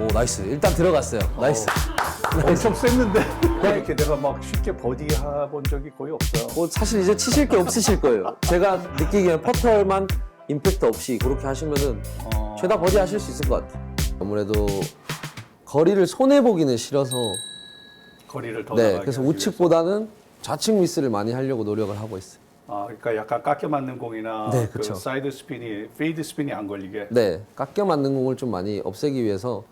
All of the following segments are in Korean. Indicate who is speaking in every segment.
Speaker 1: 오, 나이스. 일단 들어갔어요. 나이스.
Speaker 2: 엄청 셌는데 이렇게 내가 막 쉽게 버디 해본 적이 거의 없어요.
Speaker 1: 뭐 사실 이제 치실 게 없으실 거예요. 제가 느끼기엔 퍼터만 임팩트 없이 그렇게 하시면은 죄다 버디 하실 수 있을 것 같아요. 아무래도 거리를 손해 보기는 싫어서
Speaker 2: 거리를 더
Speaker 1: 네,
Speaker 2: 나가게
Speaker 1: 그래서
Speaker 2: 하기
Speaker 1: 우측보다는 좌측 미스를 많이 하려고 노력을 하고 있어요.
Speaker 2: 그러니까 약간 깎여 맞는 공이나
Speaker 1: 네,
Speaker 2: 그
Speaker 1: 그쵸.
Speaker 2: 사이드 스핀이 페이드 스핀이 안 걸리게.
Speaker 1: 네, 깎여 맞는 공을 좀 많이 없애기 위해서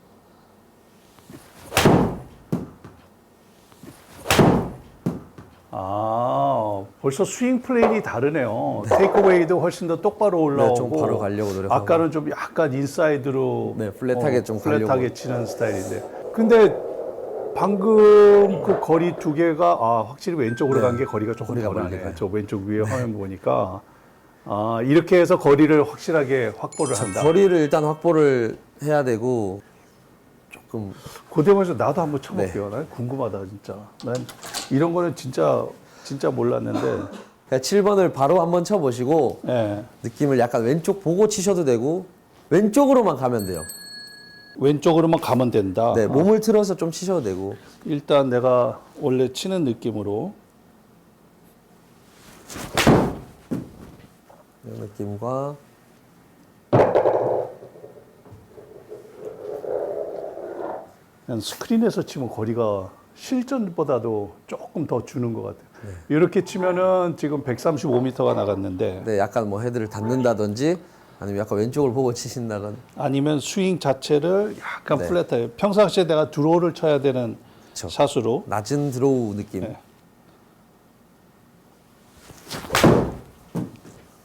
Speaker 2: 벌써 스윙 플레인이 다르네요. 테이크어웨이도 훨씬 더 똑바로 올라오고.
Speaker 1: 좀 바로 가려고 노력하고.
Speaker 2: 아까는 좀 약간 인사이드로
Speaker 1: 네, 플랫하게 좀
Speaker 2: 플랫하게
Speaker 1: 가려고.
Speaker 2: 치는 스타일인데. 근데 방금 그 거리 두 개가 확실히 왼쪽으로 간 게 거리가 조금
Speaker 1: 거리가
Speaker 2: 더
Speaker 1: 멀리
Speaker 2: 나네.
Speaker 1: 가요.
Speaker 2: 저 왼쪽 위에 화면 보니까 이렇게 해서 거리를 확실하게 확보를 한다.
Speaker 1: 거리를 일단 확보를 해야 되고 조금
Speaker 2: 고대모에서 나도 한번 쳐볼게요. 난 궁금하다 진짜. 난 이런 거는 진짜 몰랐는데.
Speaker 1: 그냥 7번을 바로 한번 쳐보시고
Speaker 2: 예.
Speaker 1: 느낌을 약간 왼쪽 보고 치셔도 되고 왼쪽으로만 가면 돼요.
Speaker 2: 왼쪽으로만 가면 된다.
Speaker 1: 네, 몸을 틀어서 좀 치셔도 되고.
Speaker 2: 일단 내가 원래 치는 느낌으로.
Speaker 1: 이런 느낌과
Speaker 2: 그냥 스크린에서 치면 거리가 실전보다도 조금 더 주는 것 같아요. 이렇게 치면은 지금 135m가 나갔는데
Speaker 1: 네, 약간 뭐 헤드를 닫는다든지 아니면 약간 왼쪽을 보고 치신다건.
Speaker 2: 아니면 스윙 자체를 약간
Speaker 1: 네.
Speaker 2: 플랫하게 평상시에 내가 드로우를 쳐야 되는
Speaker 1: 그쵸.
Speaker 2: 샷으로
Speaker 1: 낮은 드로우 느낌.
Speaker 2: 네.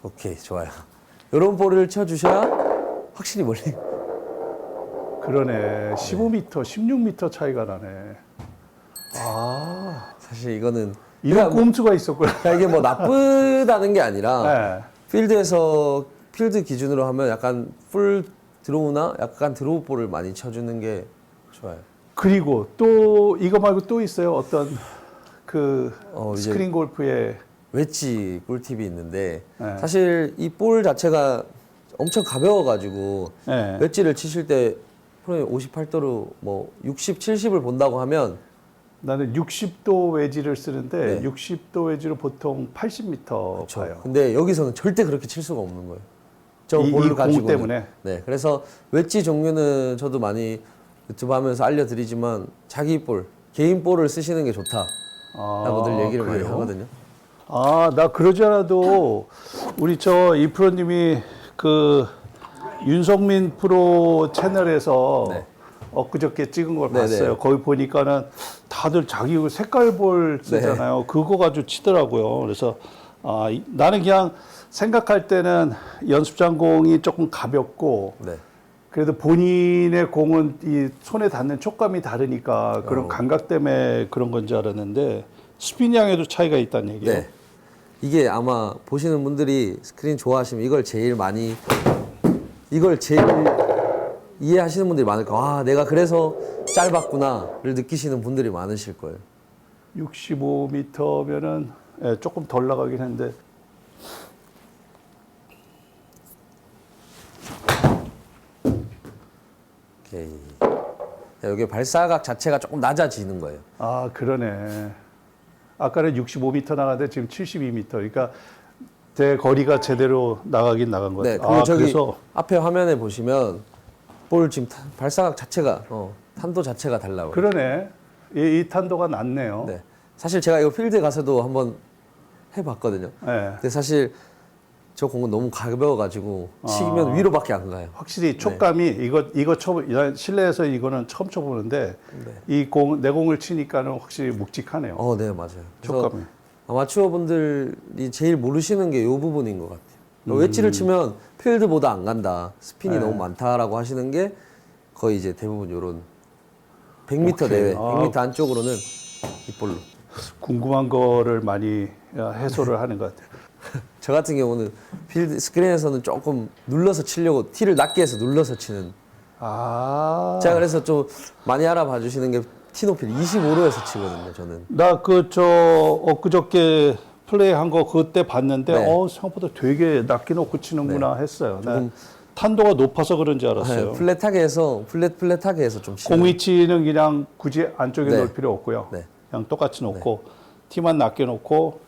Speaker 1: 오케이, 좋아요. 이런 볼을 쳐주셔야 확실히 멀리.
Speaker 2: 그러네. 15m, 16m 차이가 나네.
Speaker 1: 사실 이거는
Speaker 2: 이런
Speaker 1: 그냥
Speaker 2: 꼼수가 있었구나.
Speaker 1: 그냥 이게 뭐 나쁘다는 게 아니라
Speaker 2: 네.
Speaker 1: 필드에서 필드 기준으로 하면 약간 풀 드로우나 약간 드로우 볼을 많이 쳐주는 게 좋아요.
Speaker 2: 그리고 또 이거 말고 또 있어요. 어떤 그
Speaker 1: 이제
Speaker 2: 스크린 골프의
Speaker 1: 웨지 꿀팁이 있는데
Speaker 2: 네.
Speaker 1: 사실 이 볼 자체가 엄청 가벼워가지고
Speaker 2: 네.
Speaker 1: 웨지를 치실 때 프로님 58도로 뭐 60, 70을 본다고 하면
Speaker 2: 나는 60도 웨지를 쓰는데
Speaker 1: 네.
Speaker 2: 60도 웨지로 보통 80m 봐요.
Speaker 1: 근데 여기서는 절대 그렇게 칠 수가 없는 거예요. 저
Speaker 2: 이
Speaker 1: 볼을
Speaker 2: 공
Speaker 1: 가지고
Speaker 2: 때문에?
Speaker 1: 네, 그래서 웨지 종류는 저도 많이 유튜브 하면서 알려드리지만 자기 볼, 개인 볼을 쓰시는 게 좋다라고들 얘기를 많이
Speaker 2: 그래요?
Speaker 1: 하거든요.
Speaker 2: 나 그러지 않아도 우리 이 프로님이 그 윤성민 프로 채널에서
Speaker 1: 네.
Speaker 2: 엊그저께 찍은 걸
Speaker 1: 네네.
Speaker 2: 봤어요. 거기 보니까는 다들 자기 색깔 볼 쓰잖아요.
Speaker 1: 네.
Speaker 2: 그거 가지고 치더라고요. 그래서 나는 그냥 생각할 때는 연습장 공이 조금 가볍고
Speaker 1: 네.
Speaker 2: 그래도 본인의 공은 이 손에 닿는 촉감이 다르니까 그런 감각 때문에 그런 건 줄 알았는데 스핀 양에도 차이가 있다는 얘기예요.
Speaker 1: 네. 이게 아마 보시는 분들이 스크린 좋아하시면 이걸 제일 이해하시는 분들이 많을 거예요. 내가 그래서 짧았구나를 느끼시는 분들이 많으실 거예요.
Speaker 2: 65m면은 조금 덜 나가긴 했는데
Speaker 1: 오케이. 여기 발사각 자체가 조금 낮아지는 거예요.
Speaker 2: 그러네. 아까는 65m 나갔는데 지금 72m. 그러니까 제 거리가 제대로 나가긴 나간 것
Speaker 1: 네.
Speaker 2: 같아요.
Speaker 1: 그리고 저기
Speaker 2: 그래서
Speaker 1: 앞에 화면에 보시면 볼 지금 발사각 자체가 탄도 자체가 달라요.
Speaker 2: 그러네. 이 탄도가 낮네요.
Speaker 1: 네. 사실 제가 이거 필드 가서도 한번 해봤거든요.
Speaker 2: 네.
Speaker 1: 근데 사실 저 공은 너무 가벼워가지고 치면 위로밖에 안 가요.
Speaker 2: 확실히 촉감이 이거 실내에서 이거는 처음 쳐보는데 이 내 공을 치니까는 확실히 묵직하네요.
Speaker 1: 네, 맞아요. 그래서
Speaker 2: 촉감이.
Speaker 1: 아마추어 분들이 제일 모르시는 게 이 부분인 것 같아요. 웨지를 치면 필드보다 안 간다, 스핀이 너무 많다라고 하시는 게 거의 이제 대부분 이런 100m
Speaker 2: 오케이.
Speaker 1: 내외, 100m 안쪽으로는 이 볼로.
Speaker 2: 궁금한 거를 많이 해소를 하는 것 같아요.
Speaker 1: 저 같은 경우는 필드 스크린에서는 조금 눌러서 치려고 티를 낮게 해서 눌러서 치는. 제가 그래서 좀 많이 알아봐 주시는 게 티 높이를 25로 해서 치거든요, 저는.
Speaker 2: 나 엊그저께 플레이한 거 그때 봤는데
Speaker 1: 네.
Speaker 2: 생각보다 되게 낮게 놓고 치는구나 했어요. 난 탄도가 높아서 그런지
Speaker 1: 네,
Speaker 2: 알았어요.
Speaker 1: 플랫하게 해서 좀 치는.
Speaker 2: 공 위치는 그냥 굳이 안쪽에
Speaker 1: 네.
Speaker 2: 놓을 필요 없고요.
Speaker 1: 네.
Speaker 2: 그냥 똑같이 놓고 티만 낮게 놓고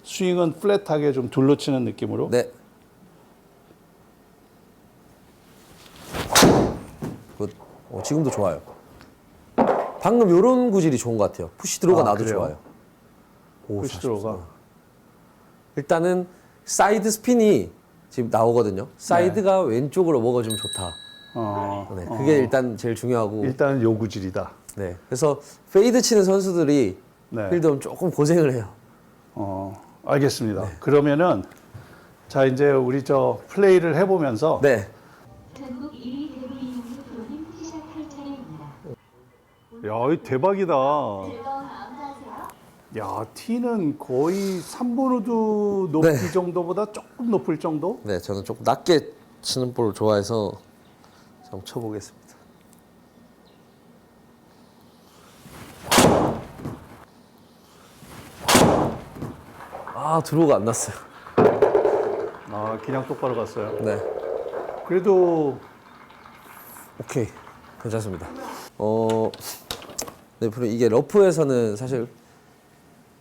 Speaker 2: 스윙은 플랫하게 좀 둘러치는 느낌으로.
Speaker 1: 네. 굿. 지금도 좋아요. 방금 요런 구질이 좋은 것 같아요. 푸시 드로우가 나도
Speaker 2: 그래요?
Speaker 1: 좋아요. 오,
Speaker 2: 푸시 드로우가.
Speaker 1: 일단은 사이드 스핀이 지금 나오거든요. 사이드가 왼쪽으로 먹어주면 좋다. 네, 그게 일단 제일 중요하고.
Speaker 2: 일단은 요 구질이다.
Speaker 1: 네, 그래서 페이드 치는 선수들이
Speaker 2: 네.
Speaker 1: 필드면 조금 고생을 해요.
Speaker 2: 알겠습니다. 그러면은 자 이제 우리 저 플레이를 해보면서
Speaker 1: 네,
Speaker 3: 전국 1위 대부인 용수 프로님 티샷 할 차례입니다.
Speaker 2: 야, 이 대박이다.
Speaker 3: 즐거운 마음 하세요.
Speaker 2: 야, 티는 거의 3번 우드 높이
Speaker 1: 네.
Speaker 2: 정도보다 조금 높을 정도?
Speaker 1: 네, 저는 조금 낮게 치는 볼을 좋아해서 한번 쳐보겠습니다. 드로우가 안 났어요.
Speaker 2: 그냥 똑바로 갔어요.
Speaker 1: 네,
Speaker 2: 그래도
Speaker 1: 오케이, 괜찮습니다. 네, 그리고 이게 러프에서는 사실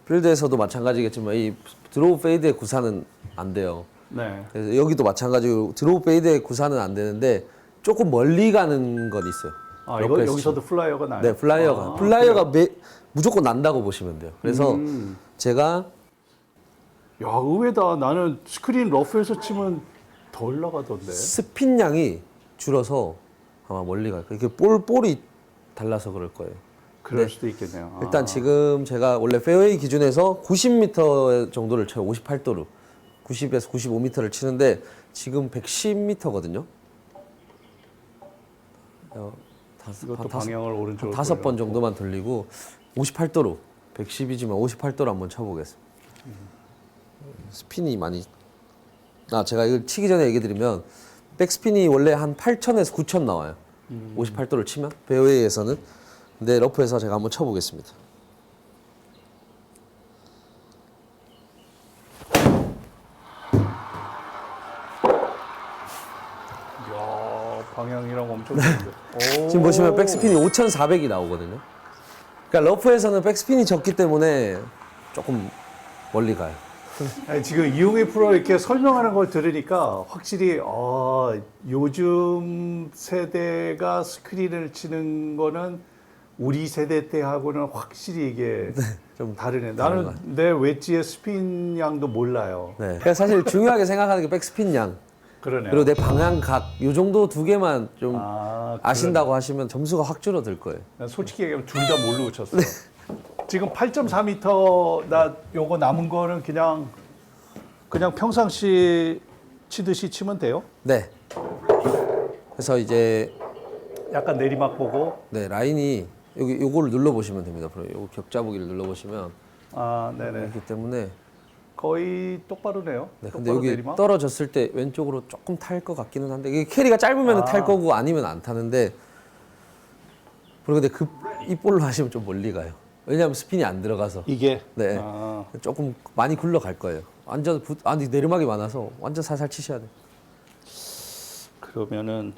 Speaker 1: 필드에서도 마찬가지겠지만 이 드로우 페이드의 구사는 안 돼요.
Speaker 2: 네.
Speaker 1: 그래서 여기도 마찬가지로 드로우 페이드의 구사는 안 되는데 조금 멀리 가는 건 있어요.
Speaker 2: 이거
Speaker 1: 러프에서
Speaker 2: 여기서도 플라이어가 나요?
Speaker 1: 네, 플라이어가 무조건 난다고 보시면 돼요. 그래서 제가
Speaker 2: 야, 의외다. 나는 스크린 러프에서 치면 덜 나가던데.
Speaker 1: 스핀 양이 줄어서 아마 멀리 갈 거예요. 이게 볼이 달라서 그럴 거예요.
Speaker 2: 그럴
Speaker 1: 네.
Speaker 2: 수도 있겠네요.
Speaker 1: 일단 지금 제가 원래 페어웨이 기준에서 90m 정도를 쳐요. 58도로. 90에서 95m를 치는데 지금 110m거든요.
Speaker 2: 이것도 방향을 오른쪽으로
Speaker 1: 5번 정도만 돌리고 58도로 110이지만 58도로 한번 쳐보겠습니다. 스핀이 많이 제가 이걸 치기 전에 얘기 드리면 백스핀이 원래 한 8,000에서 9,000 나와요. 58도를 치면 페어웨이에서는. 근데 러프에서 제가 한번 쳐보겠습니다.
Speaker 2: 야, 방향이랑 엄청 좋은데.
Speaker 1: 지금 보시면 백스핀이 5,400이 나오거든요. 그러니까 러프에서는 백스핀이 적기 때문에 조금 멀리 가요.
Speaker 2: 아니, 지금 이용희 프로 이렇게 설명하는 걸 들으니까 확실히 요즘 세대가 스크린을 치는 거는 우리 세대 때하고는 확실히 이게 좀 다르네. 나는 내 웨지의 스핀 양도 몰라요.
Speaker 1: 네. 그러니까 사실 중요하게 생각하는 게 백스핀 양.
Speaker 2: 그러네요.
Speaker 1: 그리고 내 방향각 요 정도 두 개만 좀
Speaker 2: 아,
Speaker 1: 아신다고 하시면 점수가 확 줄어들 거예요.
Speaker 2: 난 솔직히 얘기하면 둘 다 모르고 쳤어요. 지금 8.4m 나 요거 남은 거는 그냥 평상시 치듯이 치면 돼요?
Speaker 1: 네. 그래서 이제
Speaker 2: 약간 내리막 보고.
Speaker 1: 네, 라인이 여기 요거를 눌러 보시면 됩니다. 요거 격자보기를 눌러 보시면
Speaker 2: 네네.
Speaker 1: 그렇기 때문에
Speaker 2: 거의 똑바로네요.
Speaker 1: 네, 근데
Speaker 2: 똑바로
Speaker 1: 여기
Speaker 2: 내리막.
Speaker 1: 떨어졌을 때 왼쪽으로 조금 탈 것 같기는 한데 이게 캐리가 짧으면 탈 거고 아니면 안 타는데 그리고 근데 이 볼로 하시면 좀 멀리 가요. 왜냐하면 스핀이 안 들어가서
Speaker 2: 이게.
Speaker 1: 네 조금 많이 굴러갈 거예요. 완전 내리막이 많아서 완전 살살 치셔야 돼요.
Speaker 2: 그러면은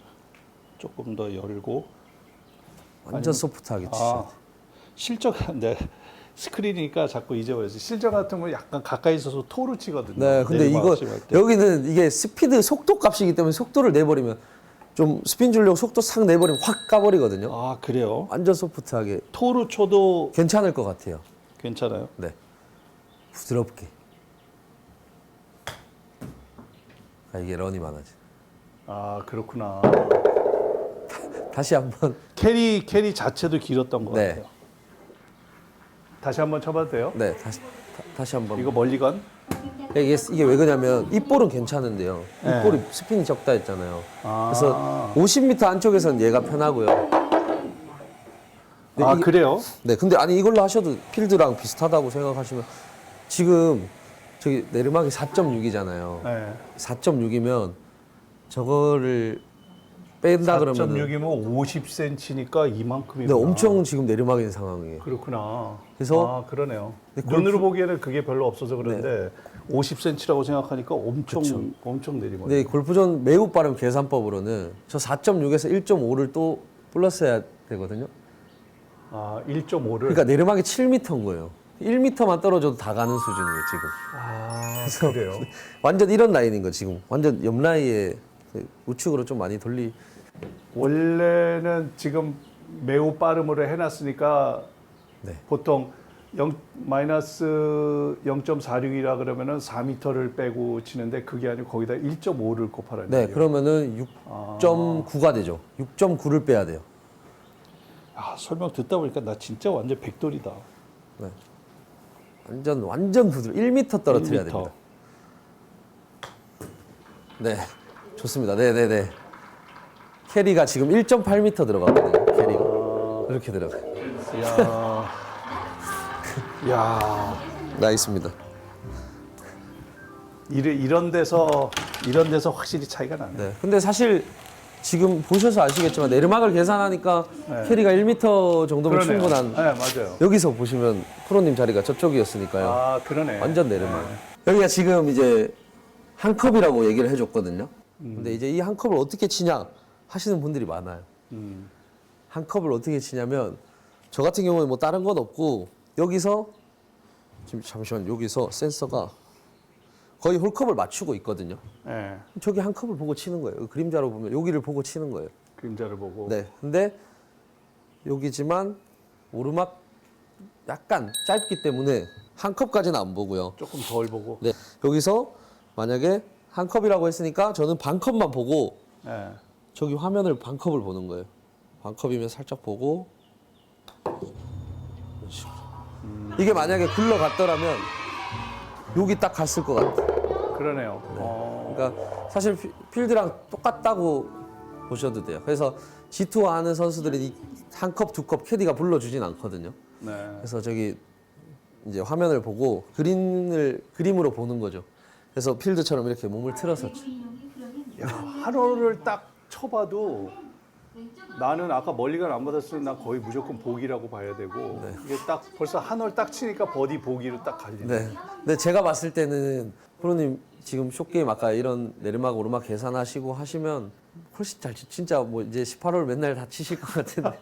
Speaker 2: 조금 더 열고.
Speaker 1: 완전 소프트하게 치셔야 돼요.
Speaker 2: 실전 네. 스크린이니까 자꾸 잊어버렸어요. 실전 같은 거 약간 가까이 있어서 토로 치거든요.
Speaker 1: 네, 근데
Speaker 2: 내리막
Speaker 1: 이거
Speaker 2: 할 때.
Speaker 1: 여기는 이게 스피드 속도 값이기 때문에 속도를 내버리면 좀 스핀 주려고 속도 싹 내버리면 확 가버리거든요.
Speaker 2: 그래요?
Speaker 1: 완전 소프트하게
Speaker 2: 토로 쳐도
Speaker 1: 괜찮을 것 같아요.
Speaker 2: 괜찮아요?
Speaker 1: 네, 부드럽게. 이게 런이 많아지.
Speaker 2: 그렇구나.
Speaker 1: 다시 한번.
Speaker 2: 캐리 자체도 길었던 것
Speaker 1: 네.
Speaker 2: 같아요. 다시 한번 쳐봐도 돼요?
Speaker 1: 네, 다시 한번.
Speaker 2: 이거 멀리 간?
Speaker 1: 이게 왜 그러냐면 이 볼은 괜찮은데요.
Speaker 2: 네.
Speaker 1: 이 볼이 스핀이 적다 했잖아요.
Speaker 2: 아.
Speaker 1: 그래서 50m 안쪽에서는 얘가 편하고요. 근데
Speaker 2: 그래요?
Speaker 1: 네, 근데 아니 이걸로 하셔도 필드랑 비슷하다고 생각하시면 지금 저기 내리막이 4.6이잖아요.
Speaker 2: 네.
Speaker 1: 4.6이면 저거를 뺀다 그러면
Speaker 2: 4.6이면 50cm니까 이만큼이구나.
Speaker 1: 네, 엄청 지금 내리막인 상황이에요.
Speaker 2: 그렇구나.
Speaker 1: 그래서
Speaker 2: 그러네요.
Speaker 1: 네,
Speaker 2: 눈으로 보기에는 그게 별로 없어서 그런데 50cm라고 생각하니까 엄청 내리막.
Speaker 1: 근데 골프전 매우 빠른 계산법으로는 저 4.6에서 1.5를 또 플러스해야 되거든요.
Speaker 2: 1.5를.
Speaker 1: 그러니까 내리막이 7m인 거예요. 1m만 떨어져도 다 가는 수준이에요 지금.
Speaker 2: 그래요.
Speaker 1: 완전 이런 라인인 거 지금. 완전 옆 라인에 우측으로 좀 많이
Speaker 2: 원래는 지금 매우 빠름으로 해놨으니까
Speaker 1: 네.
Speaker 2: 보통 마이너스 0.46이라 그러면은 4m를 빼고 치는데 그게 아니고 거기다 1.5를 곱하라는
Speaker 1: 네,
Speaker 2: 얘기예요.
Speaker 1: 그러면은 6.9가 되죠. 6.9를 빼야 돼요.
Speaker 2: 설명 듣다 보니까 나 진짜 완전 백돌이다.
Speaker 1: 네. 완전 부드러. 1m 떨어뜨려야
Speaker 2: 1m.
Speaker 1: 됩니다. 네, 좋습니다. 네. 캐리가 지금 1.8m 들어갔거든요. 캐리가 이렇게 들어가요.
Speaker 2: 야,
Speaker 1: 나있습니다.
Speaker 2: 이런 데서 확실히 차이가 나네.
Speaker 1: 네. 근데 사실 지금 보셔서 아시겠지만 내리막을 계산하니까
Speaker 2: 네.
Speaker 1: 캐리가 1m 정도면
Speaker 2: 그러네요.
Speaker 1: 충분한.
Speaker 2: 네, 맞아요.
Speaker 1: 여기서 보시면 프로님 자리가 저쪽이었으니까요.
Speaker 2: 그러네.
Speaker 1: 완전 내리막. 여기가 지금 이제 한 컵이라고 얘기를 해줬거든요. 근데 이제 이 한 컵을 어떻게 치냐 하시는 분들이 많아요. 한 컵을 어떻게 치냐면 저 같은 경우는 뭐 다른 건 없고 여기서 지금 잠시만 여기서 센서가 거의 홀컵을 맞추고 있거든요.
Speaker 2: 네,
Speaker 1: 저기 한 컵을 보고 치는 거예요. 그림자로 보면 여기를 보고 치는 거예요.
Speaker 2: 그림자를 보고.
Speaker 1: 네. 근데 여기지만 오르막 약간 짧기 때문에 한 컵까지는 안 보고요.
Speaker 2: 조금 덜 보고.
Speaker 1: 네. 여기서 만약에 한 컵이라고 했으니까 저는 반 컵만 보고
Speaker 2: 네.
Speaker 1: 저기 화면을 반 컵을 보는 거예요. 반 컵이면 살짝 보고 이런 식으로. 이게 만약에 굴러갔더라면 여기 딱 갔을 것 같아요.
Speaker 2: 그러네요.
Speaker 1: 그러니까 사실 필드랑 똑같다고 보셔도 돼요. 그래서 G2 하는 선수들이 한 컵, 두 컵 캐디가 불러주진 않거든요.
Speaker 2: 네.
Speaker 1: 그래서 저기 이제 화면을 보고 그림으로 보는 거죠. 그래서 필드처럼 이렇게 몸을 틀어서
Speaker 2: 야, 한 홀을 딱 쳐봐도 나는 아까 멀리가 안 받았으면 난 거의 무조건 보기라고 봐야 되고 이게 딱 벌써 한 홀 딱 치니까 버디 보기로 딱 갈리네.
Speaker 1: 네. 근데 제가 봤을 때는 프로님 지금 숏게임 아까 이런 내리막 오르막 계산하시고 하시면 훨씬 잘 진짜 뭐 이제 18홀 맨날 다 치실 것 같은데.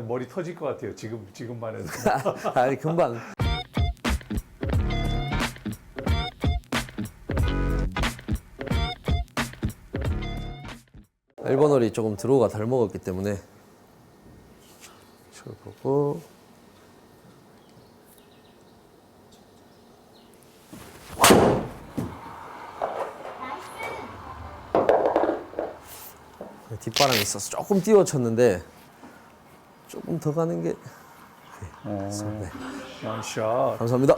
Speaker 2: 머리 터질 것 같아요. 지금만 해도.
Speaker 1: 아니 금방. 일본 홀이 조금 드로우가 덜 먹었기 때문에 이걸 보고 뒷바람이 있어서 조금 띄워쳤는데 조금 더 가는 게
Speaker 2: 샷.
Speaker 1: 감사합니다.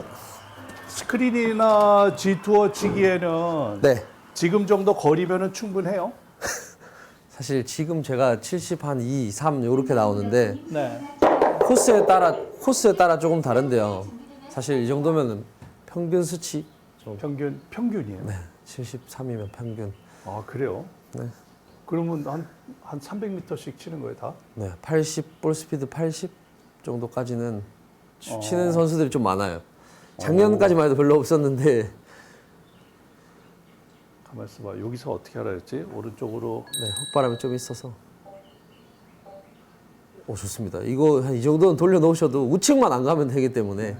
Speaker 2: 스크린이나 G투어 치기에는
Speaker 1: 네.
Speaker 2: 지금 정도 거리면은 충분해요.
Speaker 1: 사실 지금 제가 70 한 2, 3 이렇게 나오는데
Speaker 2: 네.
Speaker 1: 코스에 따라 조금 다른데요. 사실 이 정도면은 평균 수치
Speaker 2: 평균이에요.
Speaker 1: 네, 73이면 평균.
Speaker 2: 아, 그래요?
Speaker 1: 네.
Speaker 2: 그러면 한 300m씩 치는 거예요, 다?
Speaker 1: 네, 80 볼 스피드 80 정도까지는 치는 선수들이 좀 많아요. 작년까지만 해도 별로 없었는데
Speaker 2: 가만 있어봐. 여기서 어떻게 하라 했지? 오른쪽으로.
Speaker 1: 네, 헛바람이 좀 있어서. 오, 좋습니다. 이거 한 이 정도는 돌려 놓으셔도 우측만 안 가면 되기 때문에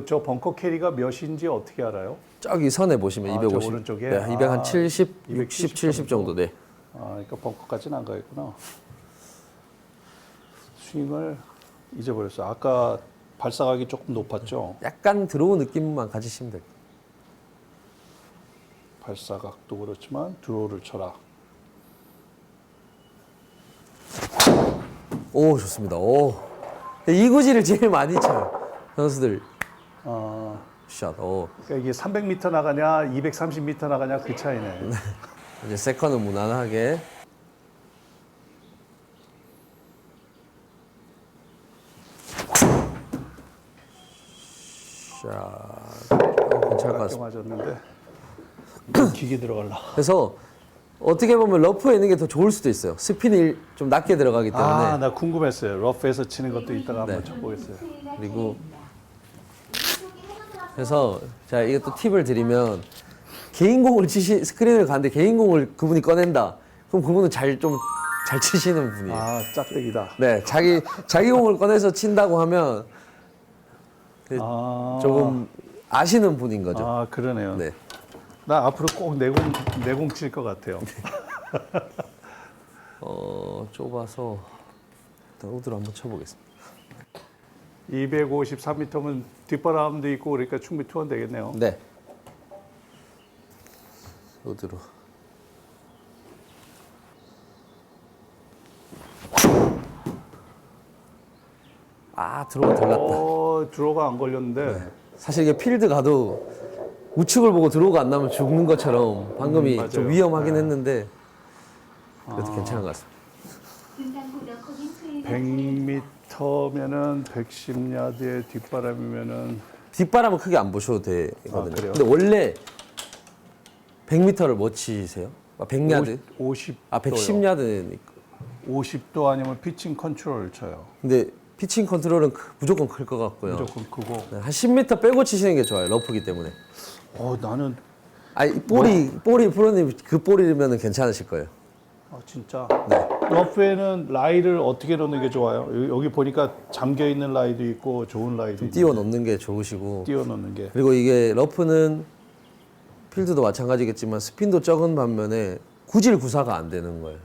Speaker 2: 저 벙커 캐리가 몇인지 어떻게 알아요?
Speaker 1: 저기 선에 보시면
Speaker 2: 저
Speaker 1: 250.
Speaker 2: 오른쪽에?
Speaker 1: 네, 270, 60,
Speaker 2: 270
Speaker 1: 70 정도. 네.
Speaker 2: 그러니까 벙커까지는 안 가겠구나. 스윙을 잊어버렸어. 아까 발사각이 조금 높았죠?
Speaker 1: 약간 드로우 느낌만 가지시면 돼요.
Speaker 2: 발사각도 그렇지만 드로우를 쳐라.
Speaker 1: 오, 좋습니다. 오. 이구지를 제일 많이 쳐요. 선수들. 샷. 오.
Speaker 2: 그러니까 이게 300m 나가냐, 230m 나가냐 그 차이네.
Speaker 1: 이제 세컨은 무난하게. 샷. 괜찮을 것 같습니다.
Speaker 2: 맞았는데 기계 들어갈라.
Speaker 1: 그래서 어떻게 보면 러프에 있는 게 더 좋을 수도 있어요. 스핀이 좀 낮게 들어가기 때문에.
Speaker 2: 아, 나 궁금했어요. 러프에서 치는 것도 이따가 한번 쳐보겠어요.
Speaker 1: 그리고 그래서 제가 이게 또 팁을 드리면 개인 공을 스크린을 가는데 개인 공을 그분이 꺼낸다. 그럼 그분은 잘 치시는 분이에요.
Speaker 2: 아, 짝대기다.
Speaker 1: 네, 자기 공을 꺼내서 친다고 하면
Speaker 2: 아,
Speaker 1: 조금 아시는 분인 거죠.
Speaker 2: 아, 그러네요.
Speaker 1: 네.
Speaker 2: 나 앞으로 꼭 내공 칠 것 같아요.
Speaker 1: 좁아서 일단 우드로 한번 쳐보겠습니다.
Speaker 2: 253m면 뒷바람도 있고 그러니까 충분히 투원 되겠네요.
Speaker 1: 네. 우드로. 들어가 덜 났다.
Speaker 2: 드로우가 안 걸렸는데.
Speaker 1: 사실 이게 필드 가도 우측을 보고 드로우가 안 나면 죽는 것처럼 방금이
Speaker 2: 맞아요.
Speaker 1: 좀 위험하긴 했는데 그래도 괜찮은 것 같습니다.
Speaker 2: 100m면은 110야드의 뒷바람이면은
Speaker 1: 뒷바람은 크게 안 보셔도 되거든요.
Speaker 2: 그래요?
Speaker 1: 근데 원래 100m를 뭐 치세요? 100야드?
Speaker 2: 50.
Speaker 1: 110야드는
Speaker 2: 50도 아니면 피칭 컨트롤 쳐요.
Speaker 1: 근데 피칭 컨트롤은 무조건 클 것 같고요.
Speaker 2: 무조건 크고.
Speaker 1: 네, 한 10m 빼고 치시는 게 좋아요. 러프기 때문에.
Speaker 2: 나는
Speaker 1: 아니 볼이 프로님 그 볼이면 괜찮으실 거예요.
Speaker 2: 진짜.
Speaker 1: 네.
Speaker 2: 러프에는 라이를 어떻게 넣는 게 좋아요? 여기 보니까 잠겨 있는 라이도 있고 좋은 라이도 있고.
Speaker 1: 띄워 넣는 게 좋으시고.
Speaker 2: 띄워 넣는 게.
Speaker 1: 그리고 이게 러프는 필드도 마찬가지겠지만 스핀도 적은 반면에 구질 구사가 안 되는 거예요.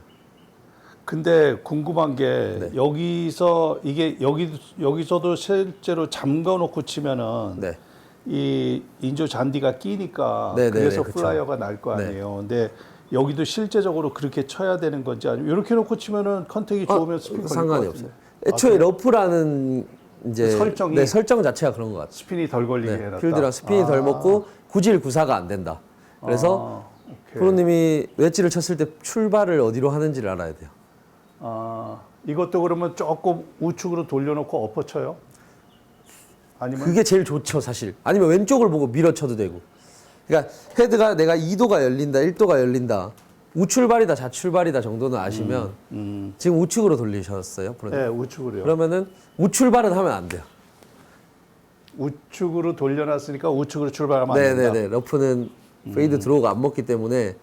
Speaker 2: 근데 궁금한 게
Speaker 1: 네.
Speaker 2: 여기서 이게 여기서도 실제로 잠가 놓고 치면은
Speaker 1: 네.
Speaker 2: 이 인조 잔디가 끼니까
Speaker 1: 네, 네,
Speaker 2: 그래서
Speaker 1: 네, 그쵸.
Speaker 2: 플라이어가 날 거
Speaker 1: 네.
Speaker 2: 아니에요. 근데 여기도 실제적으로 그렇게 쳐야 되는 건지 아니면 이렇게 놓고 치면은 컨택이 좋으면 스핀 걸릴
Speaker 1: 상관이
Speaker 2: 것
Speaker 1: 없어요.
Speaker 2: 같은데.
Speaker 1: 애초에 러프라는 이제
Speaker 2: 설정이?
Speaker 1: 네, 설정 자체가 그런 것 같아요.
Speaker 2: 스핀이 덜 걸리게
Speaker 1: 네,
Speaker 2: 해놨다.
Speaker 1: 필드랑 스핀이 덜 먹고 구질 구사가 안 된다. 그래서
Speaker 2: 오케이.
Speaker 1: 프로님이 웨지를 쳤을 때 출발을 어디로 하는지를 알아야 돼요.
Speaker 2: 이것도 그러면 조금 우측으로 돌려놓고 엎어 쳐요? 아니면
Speaker 1: 그게 제일 좋죠, 사실. 아니면 왼쪽을 보고 밀어쳐도 되고. 그러니까 헤드가 내가 2도가 열린다, 1도가 열린다, 우출발이다, 좌출발이다 정도는 아시면 지금 우측으로 돌리셨어요, 프로님?
Speaker 2: 네, 우측으로요.
Speaker 1: 그러면은 우출발은 하면 안 돼요.
Speaker 2: 우측으로 돌려놨으니까 우측으로 출발하면 안 된다.
Speaker 1: 네네네. 러프는 페이드 드로우가 안 먹기 때문에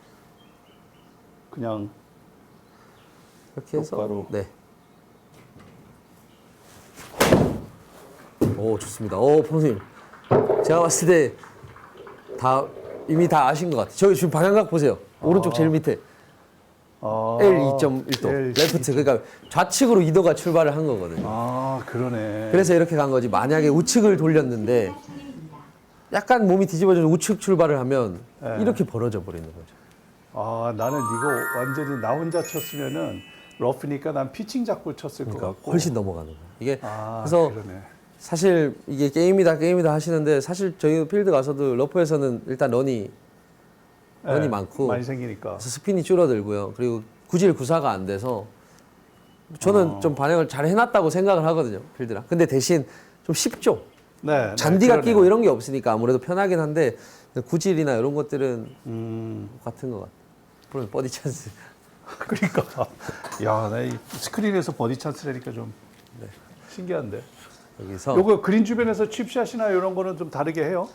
Speaker 2: 그냥
Speaker 1: 이렇게 해서
Speaker 2: 똑바로.
Speaker 1: 네. 오 좋습니다. 프로님 제가 봤을 때 이미 다 아신 것 같아요. 저기 지금 방향각 보세요. 오른쪽 제일 밑에 L 2.1도
Speaker 2: L
Speaker 1: 레프트. 그러니까 좌측으로 2도가 출발을 한 거거든요.
Speaker 2: 그러네.
Speaker 1: 그래서 이렇게 간 거지. 만약에 우측을 돌렸는데 약간 몸이 뒤집어져서 우측 출발을 하면
Speaker 2: 네.
Speaker 1: 이렇게 벌어져 버리는 거죠.
Speaker 2: 나는 이거 완전히 나 혼자 쳤으면은 러프니까 난 피칭 잡고 쳤을 것
Speaker 1: 그러니까
Speaker 2: 같고.
Speaker 1: 훨씬 넘어가는 거예요. 이게 그래서
Speaker 2: 그러네.
Speaker 1: 사실 이게 게임이다 하시는데 사실 저희 필드 가서도 러프에서는 일단 런이 많고
Speaker 2: 많이 생기니까.
Speaker 1: 그래서 스핀이 줄어들고요. 그리고 구질 구사가 안 돼서 저는 좀 반영을 잘 해놨다고 생각을 하거든요. 필드랑. 근데 대신 좀 쉽죠.
Speaker 2: 네.
Speaker 1: 잔디가
Speaker 2: 그러네요.
Speaker 1: 끼고 이런 게 없으니까 아무래도 편하긴 한데 구질이나 이런 것들은 같은 것 같아요. 물론 버디 찬스.
Speaker 2: 그러니까 야, 나 이 스크린에서 버디 찬스라니까 좀 신기한데.
Speaker 1: 여기서
Speaker 2: 요거 그린 주변에서 칩샷이나 이런 거는 좀 다르게 해요?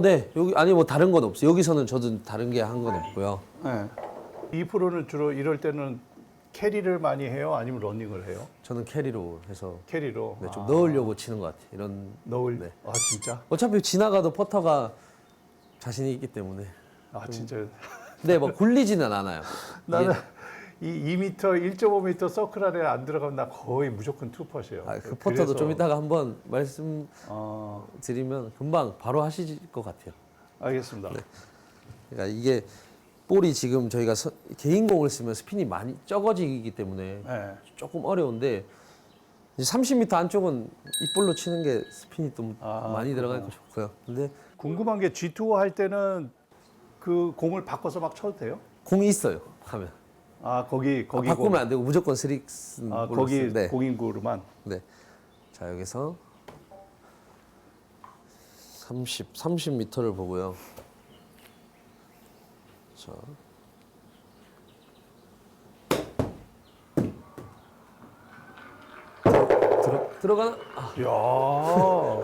Speaker 1: 네. 여기 아니 뭐 다른 건 없어요. 여기서는 저도 다른 게 한 건 없고요.
Speaker 2: 네. 이 프로는 주로 이럴 때는 캐리를 많이 해요? 아니면 러닝을 해요?
Speaker 1: 저는 캐리로 해서
Speaker 2: 캐리로.
Speaker 1: 네, 좀 넣으려고 치는 것 같아요. 이런
Speaker 2: 넣을.
Speaker 1: 네.
Speaker 2: 진짜?
Speaker 1: 어차피 지나가도 퍼터가 자신이 있기 때문에.
Speaker 2: 진짜.
Speaker 1: 네, 뭐 굴리지는 않아요.
Speaker 2: 나는 이 2m, 1.5m 서클 안에 안 들어가면 나 거의 무조건 투퍼시에요.
Speaker 1: 그 퍼터도 좀 이따가 한번 말씀
Speaker 2: 아,
Speaker 1: 드리면 금방 바로 하실 것 같아요.
Speaker 2: 알겠습니다.
Speaker 1: 그러니까 이게 볼이 지금 저희가 개인 공을 쓰면 스핀이 많이 적어지기 때문에
Speaker 2: 네.
Speaker 1: 조금 어려운데 이제 30m 안쪽은 이 볼로 치는 게 스핀이 좀 많이 들어가니까 좋고요. 근데
Speaker 2: 궁금한 게 G2 할 때는 그 공을 바꿔서 막 쳐도 돼요?
Speaker 1: 공이 있어요. 하면
Speaker 2: 거기
Speaker 1: 바꾸면 안 되고 무조건 스릭스 볼로
Speaker 2: 거기
Speaker 1: 네.
Speaker 2: 공인구로만.
Speaker 1: 네. 자, 여기서 30m를 보고요. 자. 들어가나? 아,
Speaker 2: 야.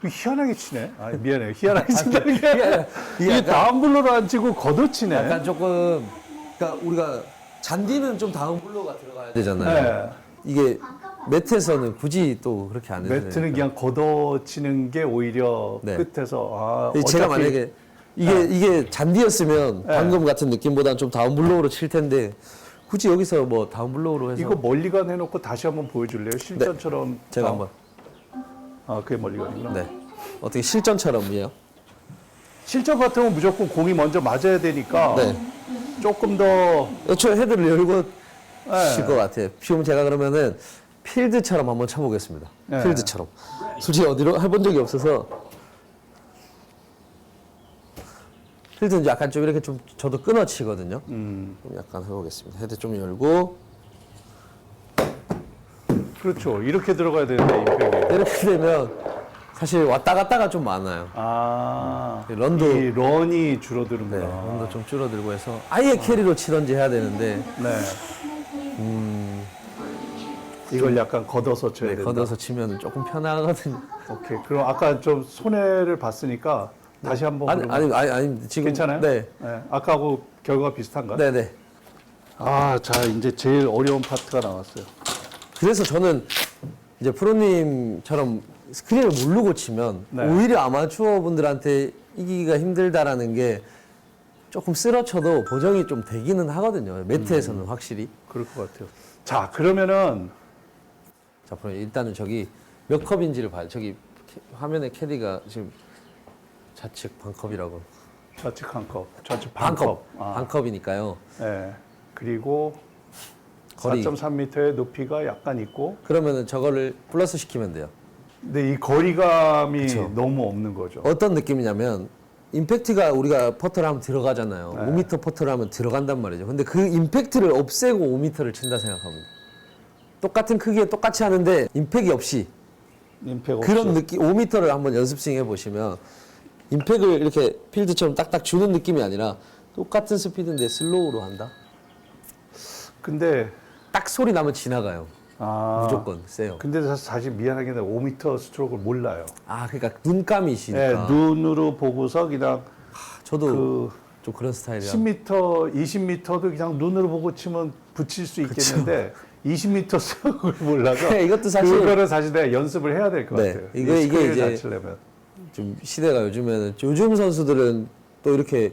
Speaker 2: 희한하게 치네. 아, 미안해. 희한하게 친다는 게 아니라
Speaker 1: 이게
Speaker 2: 이게
Speaker 1: 약간-
Speaker 2: 다운블로로 안 치고 걷어치네.
Speaker 1: 약간 조금 그러니까 우리가 잔디는 좀 다운블로가 들어가야 되잖아요.
Speaker 2: 네.
Speaker 1: 이게 매트에서는 굳이 또 그렇게 안 해도
Speaker 2: 매트는 그냥 걷어치는 게 오히려
Speaker 1: 네.
Speaker 2: 끝에서
Speaker 1: 제가
Speaker 2: 어차피
Speaker 1: 만약에 이게 잔디였으면
Speaker 2: 네.
Speaker 1: 방금 같은 느낌보다는 좀 다운블로우로 칠 텐데 굳이 여기서 뭐 다운블로우로 해서
Speaker 2: 이거 멀리간 해놓고 다시 한번 보여줄래요? 실전처럼
Speaker 1: 제가 한번
Speaker 2: 그게 멀리간이구나.
Speaker 1: 네 어떻게 실전처럼이에요?
Speaker 2: 실전 같으면 무조건 공이 먼저 맞아야 되니까
Speaker 1: 네.
Speaker 2: 조금 더
Speaker 1: 애초에 헤드를 열고
Speaker 2: 네.
Speaker 1: 칠 것 같아요. 지금 제가 그러면은 필드처럼 한번 쳐보겠습니다.
Speaker 2: 네.
Speaker 1: 필드처럼. 솔직히 어디로 해본 적이 없어서 필드는 약간 좀 이렇게 좀 저도 끊어 치거든요. 좀 약간 해보겠습니다. 헤드 좀 열고
Speaker 2: 그렇죠. 이렇게 들어가야 되는데 임팩이.
Speaker 1: 이렇게 되면 사실 왔다 갔다가 좀 많아요. 런도-
Speaker 2: 이 런이
Speaker 1: 네,
Speaker 2: 줄어드는구나.
Speaker 1: 런도 좀 줄어들고 해서 아예 캐리로 치던지 해야 되는데
Speaker 2: 네. 이걸 약간 걷어서 쳐야 된다.
Speaker 1: 걷어서 치면 조금 편하거든요.
Speaker 2: 오케이. 그럼 아까 좀 손해를 봤으니까 다시 한번
Speaker 1: 아니 지금
Speaker 2: 괜찮아요?
Speaker 1: 네,
Speaker 2: 네. 아까하고 결과가 비슷한가요?
Speaker 1: 네, 네.
Speaker 2: 자 이제 제일 어려운 파트가 나왔어요.
Speaker 1: 그래서 저는 이제 프로님처럼 스크린을 모르고 치면
Speaker 2: 네.
Speaker 1: 오히려 아마추어 분들한테 이기기가 힘들다라는 게 조금 쓰러쳐도 보정이 좀 되기는 하거든요. 매트에서는 확실히.
Speaker 2: 그럴 것 같아요. 자 그러면은
Speaker 1: 자, 그럼 일단은 저기 몇 컵인지를 봐요. 저기 화면에 캐디가 지금 좌측 반컵이라고.
Speaker 2: 좌측 한 컵, 좌측
Speaker 1: 반컵.
Speaker 2: 반컵.
Speaker 1: 반컵이니까요.
Speaker 2: 네. 그리고
Speaker 1: 거리.
Speaker 2: 4.3m의 높이가 약간 있고,
Speaker 1: 그러면은 저거를 플러스 시키면 돼요.
Speaker 2: 근데 이 거리감이
Speaker 1: 그쵸.
Speaker 2: 너무 없는 거죠.
Speaker 1: 어떤 느낌이냐면 임팩트가 우리가 퍼터를 하면 들어가잖아요.
Speaker 2: 네.
Speaker 1: 5m 퍼터를 하면 들어간단 말이죠. 근데 그 임팩트를 없애고 5m를 친다 생각합니다. 똑같은 크기에 똑같이 하는데 임팩이 없이
Speaker 2: 임팩 없이.
Speaker 1: 그런 느낌 5m를 한번 연습 스윙 해보시면 임팩을 이렇게 필드처럼 딱딱 주는 느낌이 아니라 똑같은 스피드인데 슬로우로 한다.
Speaker 2: 근데
Speaker 1: 딱 소리 나면 지나가요. 무조건
Speaker 2: 그
Speaker 1: 세요.
Speaker 2: 근데 사실 미안하게 5m 스트로크를 몰라요.
Speaker 1: 그러니까 눈감이시니까.
Speaker 2: 네, 눈으로 보고서 그냥
Speaker 1: 저도
Speaker 2: 그
Speaker 1: 좀 그런 스타일이라.
Speaker 2: 10m, 20m도 그냥 눈으로 보고 치면 붙일 수 있겠는데 20m 스트로크를 몰라서
Speaker 1: 네, 이것도 사실-
Speaker 2: 그거는 사실 내가 연습을 해야 될 것
Speaker 1: 네,
Speaker 2: 같아요.
Speaker 1: 이게
Speaker 2: 스크린을
Speaker 1: 이제-
Speaker 2: 잘 치려면.
Speaker 1: 좀 시대가 요즘에는 요즘 선수들은 또 이렇게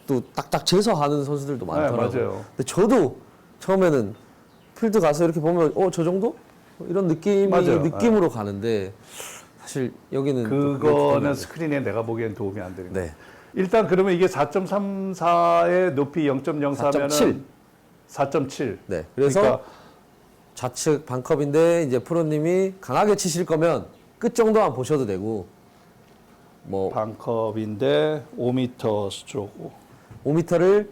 Speaker 1: 또 딱딱 재서 하는 선수들도 많더라고요.
Speaker 2: 맞아요.
Speaker 1: 근데 저도 처음에는 필드 가서 이렇게 보면 저 정도? 이런
Speaker 2: 맞아요.
Speaker 1: 느낌으로 가는데 사실 여기는 또 그렇게
Speaker 2: 그거는
Speaker 1: 보면
Speaker 2: 스크린에 내가 보기엔 도움이 안 되는 거예요.
Speaker 1: 네.
Speaker 2: 일단 그러면 이게 4.34의 높이 0.04면은
Speaker 1: 4.7.
Speaker 2: 4.7.
Speaker 1: 네. 그래서
Speaker 2: 그러니까
Speaker 1: 좌측 반컵인데 이제 프로님이 강하게 치실 거면 끝 정도만 보셔도 되고 뭐
Speaker 2: 반컵인데 5m 스트로크.
Speaker 1: 5m를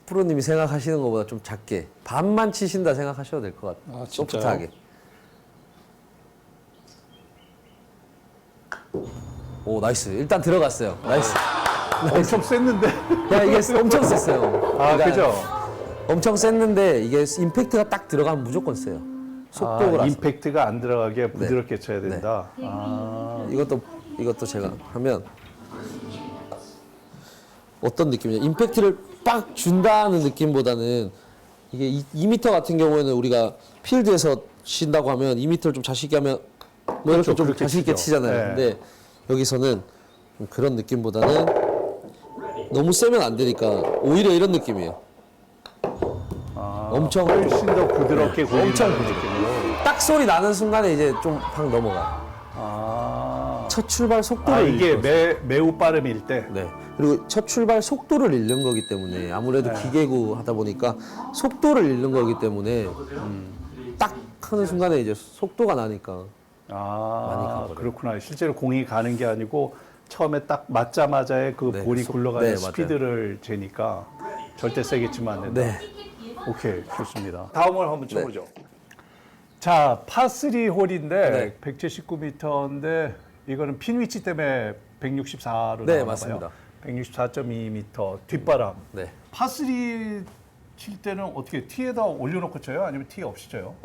Speaker 1: 프로님이 생각하시는 것보다 좀 작게 반만 치신다 생각하셔도 될 것 같아요.
Speaker 2: 진짜요?
Speaker 1: 소프트하게. 오 나이스. 일단 들어갔어요. 나이스.
Speaker 2: 엄청 셌는데.
Speaker 1: 야 이게 엄청 셌어요. 그러니까
Speaker 2: 그죠?
Speaker 1: 엄청 셌는데 이게 임팩트가 딱 들어가면 무조건 세요. 속도가
Speaker 2: 임팩트가 안 들어가게 부드럽게 쳐야
Speaker 1: 네.
Speaker 2: 된다.
Speaker 1: 이것도 제가 하면 어떤 느낌이냐? 임팩트를 빡 준다는 느낌보다는 이게 2m 같은 경우에는 우리가 필드에서 친다고 하면 2m를 좀 자신 있게 하면 뭐 이렇게
Speaker 2: 그렇죠.
Speaker 1: 좀
Speaker 2: 그렇게
Speaker 1: 자신 있게
Speaker 2: 치죠.
Speaker 1: 치잖아요.
Speaker 2: 네.
Speaker 1: 근데 여기서는 좀 그런 느낌보다는 너무 세면 안 되니까 오히려 이런 느낌이에요. 엄청
Speaker 2: 훨씬 더 부드럽게
Speaker 1: 엄청
Speaker 2: 굴린다는
Speaker 1: 부드럽게.
Speaker 2: 느낌으로.
Speaker 1: 딱 소리 나는 순간에 이제 좀 확 넘어가요. 첫 출발 속도를
Speaker 2: 이게
Speaker 1: 잃고
Speaker 2: 매우 빠름일 때.
Speaker 1: 네. 그리고 첫 출발 속도를 잃는 거기 때문에 아무래도
Speaker 2: 네.
Speaker 1: 기계구 하다 보니까 속도를 잃는 거기 때문에 딱 하는 순간에 이제 속도가 나니까 많이 가버려요.
Speaker 2: 그렇구나. 실제로 공이 가는 게 아니고 처음에 딱 맞자마자의 그
Speaker 1: 네,
Speaker 2: 볼이 굴러가는
Speaker 1: 네, 맞아요.
Speaker 2: 스피드를 재니까 절대 세게 치면 안 된다.
Speaker 1: 네.
Speaker 2: 오케이, 좋습니다. 다음을 한번 쳐보죠. 자, 파3 홀인데
Speaker 1: 네.
Speaker 2: 179m인데 이거는 핀 위치 때문에 164로
Speaker 1: 네,
Speaker 2: 나와요.
Speaker 1: 맞습니다.
Speaker 2: 164.2m 뒷바람.
Speaker 1: 네.
Speaker 2: 파3 칠 때는 어떻게 티에다 올려놓고 쳐요? 아니면 티 없이 쳐요?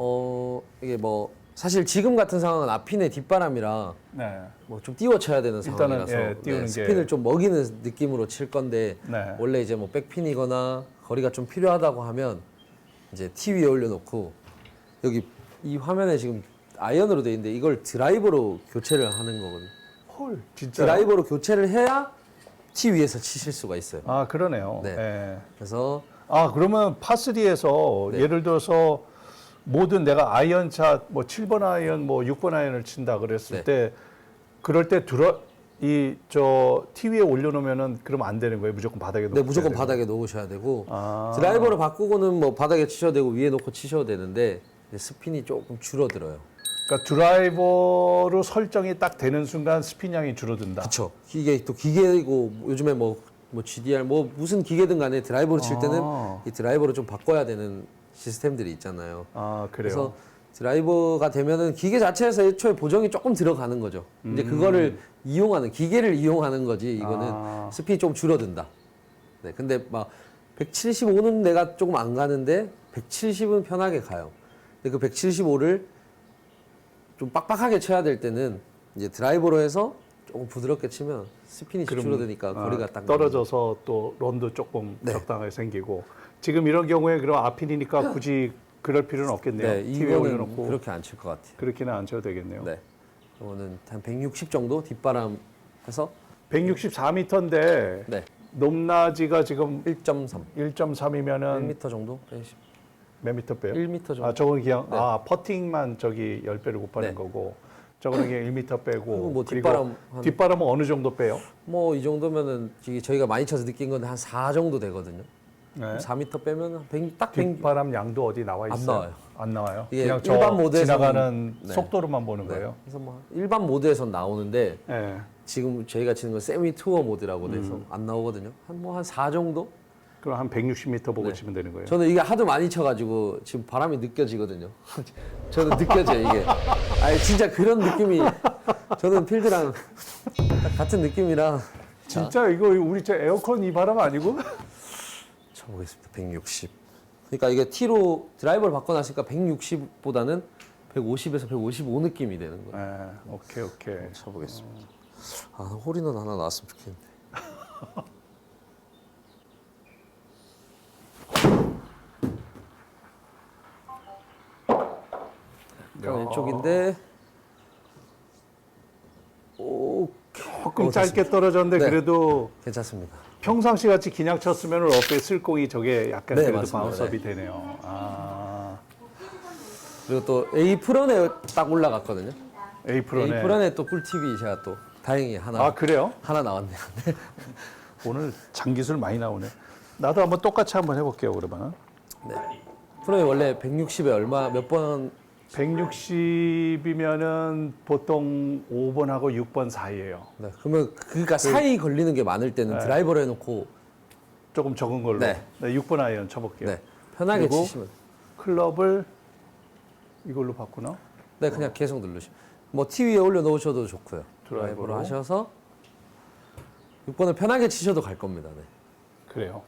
Speaker 1: 이게 뭐 사실 지금 같은 상황은 앞핀의 뒷바람이라
Speaker 2: 네.
Speaker 1: 뭐 좀 띄워 쳐야 되는
Speaker 2: 일단은,
Speaker 1: 상황이라서
Speaker 2: 예, 띄우는 게-
Speaker 1: 스핀을 좀 먹이는 느낌으로 칠 건데
Speaker 2: 네.
Speaker 1: 원래 이제 뭐 백핀이거나 거리가 좀 필요하다고 하면 이제 티 위에 올려놓고 여기 이 화면에 지금 아이언으로 돼 있는데 이걸 드라이버로 교체를 하는 거거든요.
Speaker 2: 헐, 진짜.
Speaker 1: 드라이버로 교체를 해야 티 위에서 치실 수가 있어요.
Speaker 2: 아, 그러네요.
Speaker 1: 네.
Speaker 2: 예.
Speaker 1: 그래서
Speaker 2: 아, 그러면 파3에서
Speaker 1: 네.
Speaker 2: 예를 들어서 모든 내가 아이언샷 뭐 7번 아이언 뭐 6번 아이언을 친다 그랬을
Speaker 1: 네.
Speaker 2: 때 그럴 때 티 위에 올려놓으면은 그러면 안 되는 거예요. 무조건 바닥에 놓고.
Speaker 1: 네, 무조건 바닥에 놓으셔야 되고
Speaker 2: 아.
Speaker 1: 드라이버로 바꾸고는 뭐 바닥에 치셔도 되고 위에 놓고 치셔도 되는데 이제 스핀이 조금 줄어들어요.
Speaker 2: 그러니까 드라이버로 설정이 딱 되는 순간 스핀량이 줄어든다.
Speaker 1: 그렇죠. 이게 또 기계이고 요즘에 뭐 GDR 뭐 무슨 기계든 간에 드라이버로 칠 때는
Speaker 2: 아.
Speaker 1: 이 드라이버로 좀 바꿔야 되는 시스템들이 있잖아요.
Speaker 2: 아, 그래요.
Speaker 1: 그래서 드라이버가 되면은 기계 자체에서 애초에 보정이 조금 들어가는 거죠. 이제 그거를 이용하는 기계를 이용하는 거지 이거는
Speaker 2: 아.
Speaker 1: 스핀이 좀 줄어든다. 네, 근데 막 175는 내가 조금 안 가는데 170은 편하게 가요. 근데 그 175를 좀 빡빡하게 쳐야 될 때는 이제 드라이버로 해서 조금 부드럽게 치면 스핀이
Speaker 2: 그럼,
Speaker 1: 줄어드니까 거리가 딱
Speaker 2: 떨어져서 또 런도 조금
Speaker 1: 네.
Speaker 2: 적당하게 생기고 지금 이런 경우에 그럼 앞핀이니까 굳이 그럴 필요는 없겠네요.
Speaker 1: 네,
Speaker 2: 티 위에
Speaker 1: 이거는
Speaker 2: 올려놓고
Speaker 1: 그렇게 안 칠 것 같아요.
Speaker 2: 그렇게는 안 쳐도 되겠네요.
Speaker 1: 네, 이거는 한 160 정도 뒷바람 해서
Speaker 2: 164m인데
Speaker 1: 네,
Speaker 2: 높낮이가 지금
Speaker 1: 1.3,
Speaker 2: 1.3이면은
Speaker 1: 1m 정도?
Speaker 2: 몇 미터 빼요?
Speaker 1: 1m 정도.
Speaker 2: 아, 저건 그냥
Speaker 1: 네.
Speaker 2: 퍼팅만 저기 10배를 곱하는
Speaker 1: 네.
Speaker 2: 거고 저거는 그냥 1m 빼고
Speaker 1: 그리고 뭐
Speaker 2: 그리고
Speaker 1: 뒷바람 한-
Speaker 2: 뒷바람은 어느 정도 빼요?
Speaker 1: 뭐 이 정도면은 이게 저희가 많이 쳐서 느낀 건 한 4 정도 되거든요.
Speaker 2: 네.
Speaker 1: 4m 빼면 100, 딱 100.
Speaker 2: 뒷바람 양도 어디 나와 있어요?
Speaker 1: 안 나와요.
Speaker 2: 안 나와요.
Speaker 1: 이게
Speaker 2: 그냥
Speaker 1: 일반
Speaker 2: 저
Speaker 1: 모드에서는-
Speaker 2: 지나가는
Speaker 1: 네.
Speaker 2: 속도로만 보는
Speaker 1: 네.
Speaker 2: 거예요.
Speaker 1: 그래서 뭐 일반 모드에선 나오는데
Speaker 2: 네.
Speaker 1: 지금 저희가 치는 건 세미 투어 모드라고 돼서 안 나오거든요. 한 4 정도?
Speaker 2: 그럼 한 160m 보고
Speaker 1: 네.
Speaker 2: 치면 되는 거예요.
Speaker 1: 저는 이게 하도 많이 쳐가지고 지금 바람이 느껴지거든요. 저는 느껴져요 이게. 아니 진짜 그런 느낌이 저는 필드랑 딱 같은 느낌이라.
Speaker 2: 진짜 이거 우리 저 에어컨 이 바람 아니고?
Speaker 1: 쳐보겠습니다. 160. 그러니까 이게 T로 드라이버를 바꿔놨으니까 160보다는 150에서 155 느낌이 되는 거예요.
Speaker 2: 네. 오케이.
Speaker 1: 쳐보겠습니다. 아 홀인원 하나 나왔으면 좋겠는데. 약간 왼쪽인데. 오,
Speaker 2: 조금 짧게 떨어졌는데
Speaker 1: 네.
Speaker 2: 그래도
Speaker 1: 괜찮습니다.
Speaker 2: 평상시 같이 그냥 쳤으면 러프에 쓸 공이 저게 약간
Speaker 1: 네,
Speaker 2: 그래도
Speaker 1: 맞습니다.
Speaker 2: 바운스업이 되네요. 아,
Speaker 1: 그리고 또 A 프런에 딱 올라갔거든요.
Speaker 2: A 프로네.
Speaker 1: A 프런에 또 꿀팁이 제가 또 다행히
Speaker 2: 아, 그래요?
Speaker 1: 하나 나왔네요. 네.
Speaker 2: 오늘 장기술 많이 나오네. 나도 한번 똑같이 한번 해볼게요, 그러면.
Speaker 1: 네. 프로에 원래 160에 얼마 몇 번
Speaker 2: 160이면은 보통 5번하고 6번 사이예요.
Speaker 1: 네. 그러면 그러니까 사이 걸리는 게 많을 때는 드라이버로 해놓고
Speaker 2: 조금 적은 걸로.
Speaker 1: 네.
Speaker 2: 네, 6번 아이언 쳐볼게요.
Speaker 1: 네. 편하게
Speaker 2: 그리고
Speaker 1: 치시면
Speaker 2: 클럽을 이걸로 바꾸나?
Speaker 1: 네 그냥 계속 누르시면 뭐 T 위에 올려 놓으셔도 좋고요.
Speaker 2: 드라이버로.
Speaker 1: 드라이버로 하셔서 6번을 편하게 치셔도 갈 겁니다. 네.
Speaker 2: 그래요.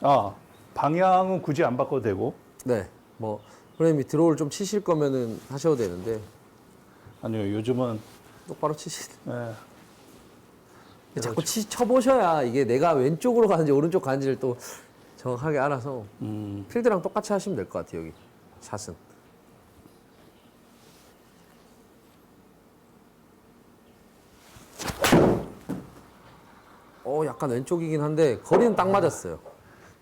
Speaker 2: 아, 방향은 굳이 안 바꿔도 되고.
Speaker 1: 네. 뭐 프레임이 드로우를 좀 치실 거면은 하셔도 되는데
Speaker 2: 아니요, 요즘은
Speaker 1: 똑바로 치시.
Speaker 2: 네,
Speaker 1: 자꾸 쳐보셔야 이게 내가 왼쪽으로 가는지 오른쪽 가는지를 또 정확하게 알아서 필드랑 똑같이 하시면 될 것 같아요. 여기 샷은. 약간 왼쪽이긴 한데 거리는 딱 맞았어요.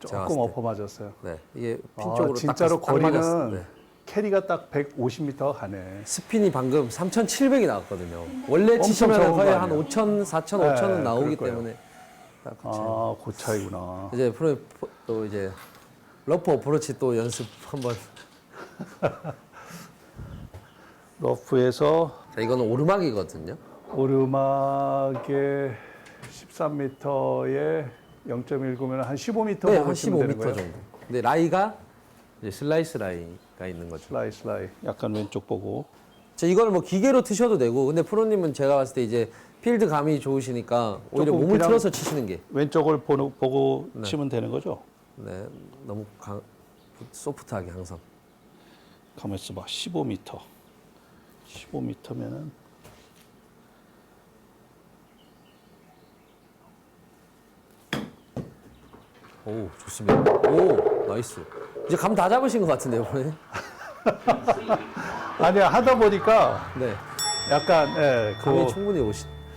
Speaker 1: 제가
Speaker 2: 조금
Speaker 1: 봤을 때.
Speaker 2: 엎어 맞았어요.
Speaker 1: 네, 이게 핀
Speaker 2: 아,
Speaker 1: 쪽으로
Speaker 2: 진짜로
Speaker 1: 딱 맞았어요.
Speaker 2: 거리는
Speaker 1: 네.
Speaker 2: 캐리가 딱 150m 가네.
Speaker 1: 스핀이 방금 3,700이 나왔거든요. 원래
Speaker 2: 엄청
Speaker 1: 치시면
Speaker 2: 적은
Speaker 1: 거의
Speaker 2: 거
Speaker 1: 한
Speaker 2: 아니에요?
Speaker 1: 5,000, 4,000,
Speaker 2: 네,
Speaker 1: 5,000은 나오기
Speaker 2: 그럴 거예요.
Speaker 1: 때문에 딱
Speaker 2: 아, 그 차이구나.
Speaker 1: 이제 프로 또 이제 러프 어프로치 또 연습 한번.
Speaker 2: 러프에서
Speaker 1: 자, 이거는 오르막이거든요.
Speaker 2: 오르막에 13m에 0.19면 한 15m
Speaker 1: 네,
Speaker 2: 보고
Speaker 1: 한
Speaker 2: 치면 되는
Speaker 1: 15m
Speaker 2: 거예요.
Speaker 1: 정도. 근데 라이가 이제 슬라이스 라이가 있는 거죠.
Speaker 2: 슬라이. 약간 왼쪽 보고.
Speaker 1: 이걸 뭐 기계로 트셔도 되고, 근데 프로님은 제가 봤을 때 이제 필드 감이 좋으시니까 오히려
Speaker 2: 조금
Speaker 1: 몸을
Speaker 2: 그냥
Speaker 1: 틀어서 치시는 게
Speaker 2: 왼쪽을 보고 치면 되는 거죠?
Speaker 1: 네, 너무 소프트하게 항상.
Speaker 2: 가만 있어봐. 15m. 15m면은
Speaker 1: 오, 좋습니다. 오, 나이스. 이제 감 다 잡으신 것 같은데요, 프로님?
Speaker 2: 아니야 하다 보니까
Speaker 1: 네,
Speaker 2: 약간 예,
Speaker 1: 감이 충분히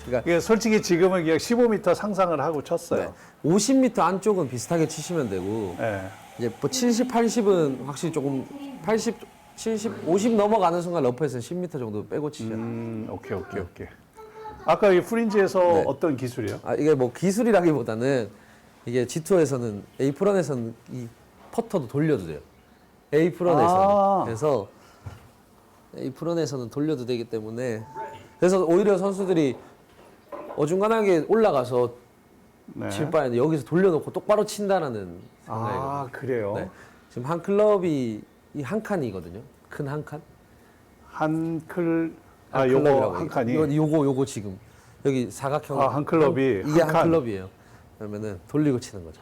Speaker 1: 그러니까
Speaker 2: 이게 솔직히 지금은 그냥 15m 상상을 하고 쳤어요.
Speaker 1: 50m 안쪽은 비슷하게 치시면 되고,
Speaker 2: 예.
Speaker 1: 이제 뭐 70, 80은 확실히 조금 80, 70, 50 넘어가는 순간 러프에서는 10m 정도 빼고 치셔야 돼요.
Speaker 2: 오케이. 아까 이 프린지에서
Speaker 1: 네.
Speaker 2: 어떤 기술이요?
Speaker 1: 아, 이게 뭐 기술이라기보다는 이게 G2에서는 A프런에서는 이 퍼터도 돌려도 돼요. A프런에서는.
Speaker 2: 아.
Speaker 1: 그래서 A프런에서는 돌려도 되기 때문에 그래서 오히려 선수들이 어중간하게 올라가서
Speaker 2: 네.
Speaker 1: 칠 바에는 여기서 돌려놓고 똑바로 친다라는 생각이거든요.
Speaker 2: 아 그래요.
Speaker 1: 네. 지금 한 클럽이 이 한 칸이거든요. 큰 한 칸.
Speaker 2: 요거
Speaker 1: 클럽이라고
Speaker 2: 한 칸이.
Speaker 1: 요거 지금 여기 사각형.
Speaker 2: 아, 한 클럽이
Speaker 1: 이게
Speaker 2: 한
Speaker 1: 한
Speaker 2: 칸.
Speaker 1: 클럽이에요. 그러면은 돌리고 치는 거죠.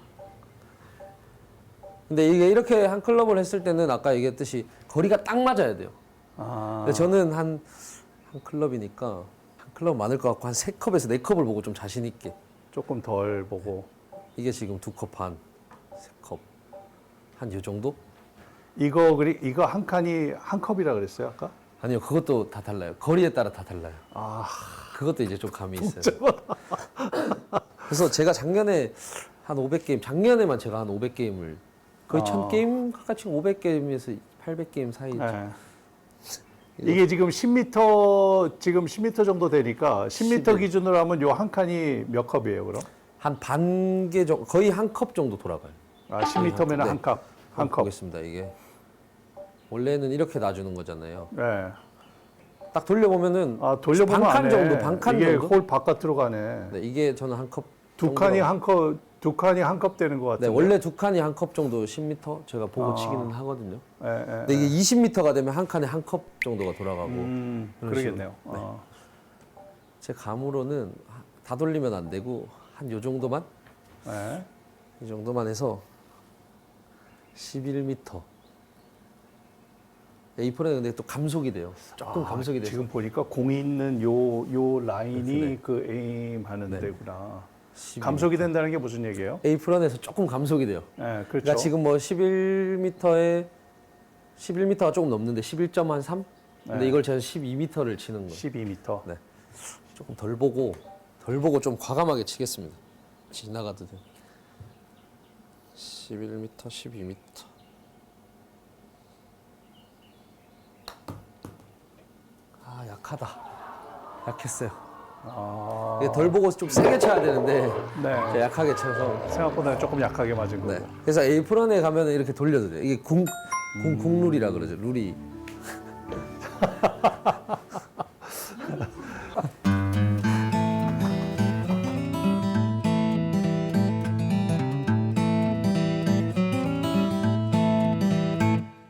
Speaker 1: 근데 이게 이렇게 한 클럽을 했을 때는 아까 얘기했듯이 거리가 딱 맞아야 돼요.
Speaker 2: 아,
Speaker 1: 근데 저는 한 클럽이니까 한 클럽 많을 것 같고 한 3컵에서 4컵을 보고 좀 자신 있게.
Speaker 2: 조금 덜 보고.
Speaker 1: 이게 지금 2컵 반, 3컵 한 요 정도?
Speaker 2: 이거 한 칸이 한 컵이라 그랬어요 아까?
Speaker 1: 아니요, 그것도 다 달라요. 거리에 따라 다 달라요.
Speaker 2: 아,
Speaker 1: 그것도 이제 좀 감이 있어요. 그래서 제가 작년에 한 500게임, 작년에만 제가 한 500게임을 거의 1000게임 가까이 500게임에서 800게임 사이.
Speaker 2: 네. 이게 지금 10m 정도 되니까 10m 기준으로 하면 요 한 칸이 몇 컵이에요 그럼?
Speaker 1: 한 반 개 정도, 거의 한 컵 정도 돌아가요.
Speaker 2: 아 10m면
Speaker 1: 네.
Speaker 2: 한 컵. 한 컵.
Speaker 1: 보겠습니다. 이게 원래는 이렇게 놔주는 거잖아요.
Speaker 2: 네.
Speaker 1: 딱 돌려보면은
Speaker 2: 아 돌려보면
Speaker 1: 반칸
Speaker 2: 안 해.
Speaker 1: 정도, 반칸
Speaker 2: 이게
Speaker 1: 정도.
Speaker 2: 홀 바깥으로 가네.
Speaker 1: 네, 이게 저는 한 컵.
Speaker 2: 두 칸이 한 컵, 두 칸이 한 컵 되는 것 같은데.
Speaker 1: 네, 원래 2칸이 한 컵 정도 10m 제가 보고 치기는 하거든요.
Speaker 2: 예, 예,
Speaker 1: 근데 이게 20m가 되면 한 칸에 한 컵 정도가 돌아가고. 그런
Speaker 2: 그러겠네요.
Speaker 1: 식으로. 네.
Speaker 2: 어.
Speaker 1: 제 감으로는 다 돌리면 안 되고 한 요 정도만,
Speaker 2: 네.
Speaker 1: 이 정도만 해서 11m. 에이프런은 근데 또 감속이 돼요. 조금 감속이 돼요.
Speaker 2: 지금 보니까 공이 있는 요 라인이
Speaker 1: 네.
Speaker 2: 그 에임 하는
Speaker 1: 네.
Speaker 2: 데구나.
Speaker 1: 11m.
Speaker 2: 감속이 된다는 게 무슨 얘기예요?
Speaker 1: 에이프런에서 조금 감속이 돼요.
Speaker 2: 네, 그렇죠.
Speaker 1: 그러니까 지금 뭐 11m가 조금 넘는데 11.3? 근데
Speaker 2: 네.
Speaker 1: 이걸 제가 12m를 치는 거예요.
Speaker 2: 12m.
Speaker 1: 네. 조금 덜 보고 좀 과감하게 치겠습니다. 지나가도 돼. 11m, 12m. 아, 약하다. 약했어요.
Speaker 2: 아,
Speaker 1: 이게 덜 보고 좀 세게 쳐야 되는데
Speaker 2: 네.
Speaker 1: 제가 약하게 쳐서.
Speaker 2: 생각보다 조금 약하게 맞은 거고.
Speaker 1: 네. 그래서 에이프런에 가면은 이렇게 돌려도 돼요. 이게 국룰이라 그러죠. 룰이.